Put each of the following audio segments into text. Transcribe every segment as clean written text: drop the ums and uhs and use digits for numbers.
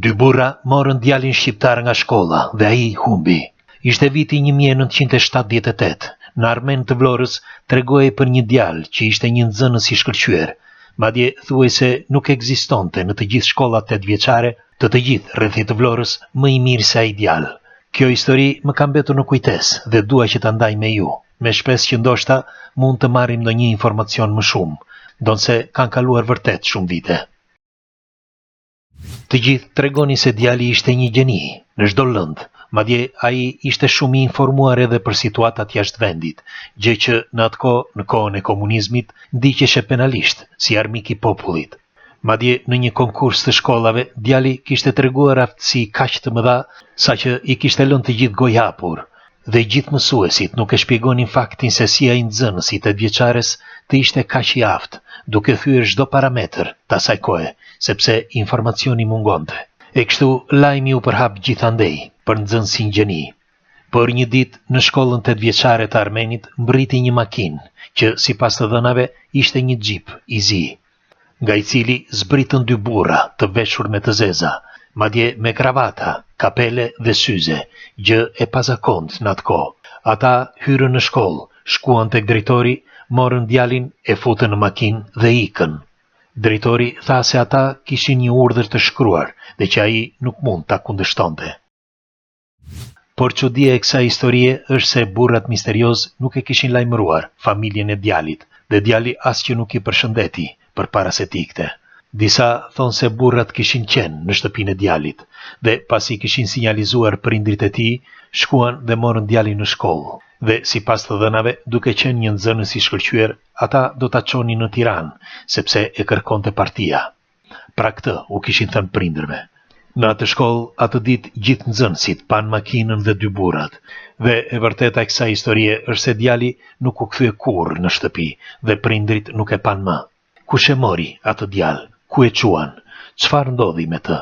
Dy burra morën djalin shqiptar nga shkolla dhe ai humbi. Ishte viti 1978. Në Armen të Vlorës tregoi për një djalë që ishte një nxënës i shkëlqyer. Madje thuaj se nuk ekzistonte në të gjithë shkollat 8-vjeçare të gjithë rrethit të Vlorës më i mirë se ai djalë. Kjo histori më ka mbetur në kujtesë dhe dua që ta ndaj me ju, me shpresë që ndoshta mund të marrim ndonjë informacion më shumë, ndonse kanë kaluar vërtet shumë vite. Të gjithë tregoni se djali ishte një gjeni, në çdo lëndë, madje ai ishte shumë i informuar edhe për situatat jashtë vendit, gjë që në atë kohë, në kohën e komunizmit, ndiqeshe penalisht si armik i popullit. Madje në një konkurs të shkollave, djali kishte treguar aftësi kaq të mëdha saqë i kishte lënë të gjithë gojapur, dhe gjithë mësuesit nuk e shpjegonin faktin se si ai nxënësi 8-vjeçares të ishte kaq i aftë, duke thyer çdo parametër të asaj kohe, sepse informacioni mungonte. E kështu lajmi u përhap gjithandej për nxënësin gjeni. Por një ditë në shkollën 8-vjeçare të Armenit mbriti një makinë që sipas të dhënave ishte një xhip i zi, nga i cili zbritën dy burra të veshur me të zeza, madje me kravata, kapele dhe syze, gjë e pazakontë në atë kohë. Ata hyrën në shkollë, shkuan tek drejtori, morën djalin, e futën në makinë dhe ikën. Drejtori tha se ata kishin një urdhër të shkruar dhe që ai nuk mund ta kundërshtonte. Por çudia e kësaj historie është se burrat misterioz nuk e kishin lajmëruar familjen e djalit dhe djali as që nuk i përshëndeti përpara se të ikte. Disa thonë se burrat kishin qenë në shtëpinë e djalit dhe pasi kishin sinjalizuar prindrit e tij, shkuan dhe morën djalin në shkollë. Dhe sipas të dhënave, duke qenë një nxënës i shkëlqyer, ata do ta çonin në Tiranë, sepse e kërkonte partia. Pra këtë u kishin thënë prindërve. Në atë shkollë, atë ditë gjithë nxënësit pan makinën dhe dy burrat. Dhe e vërteta e kësaj historie është se djali nuk u kthye kurrë në shtëpi dhe prindrit nuk e pan më. Kush e mori atë djalë? Ku e quan? Çfarë ndodhi me të?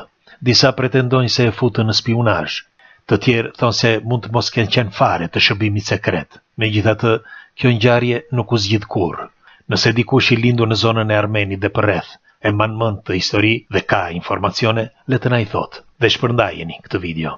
Disa pretendojnë se e futën në spionazh. Të tjerë thonë se mund të mos kenë qenë fare të shërbimit sekret. Megjithatë, kjo ngjarje nuk u zgjidh kurrë. Nëse dikush i lindur në zonën e Armenit dhe përreth e mban mend të histori dhe ka informacione, le të na i thotë dhe shpërndajeni këtë video.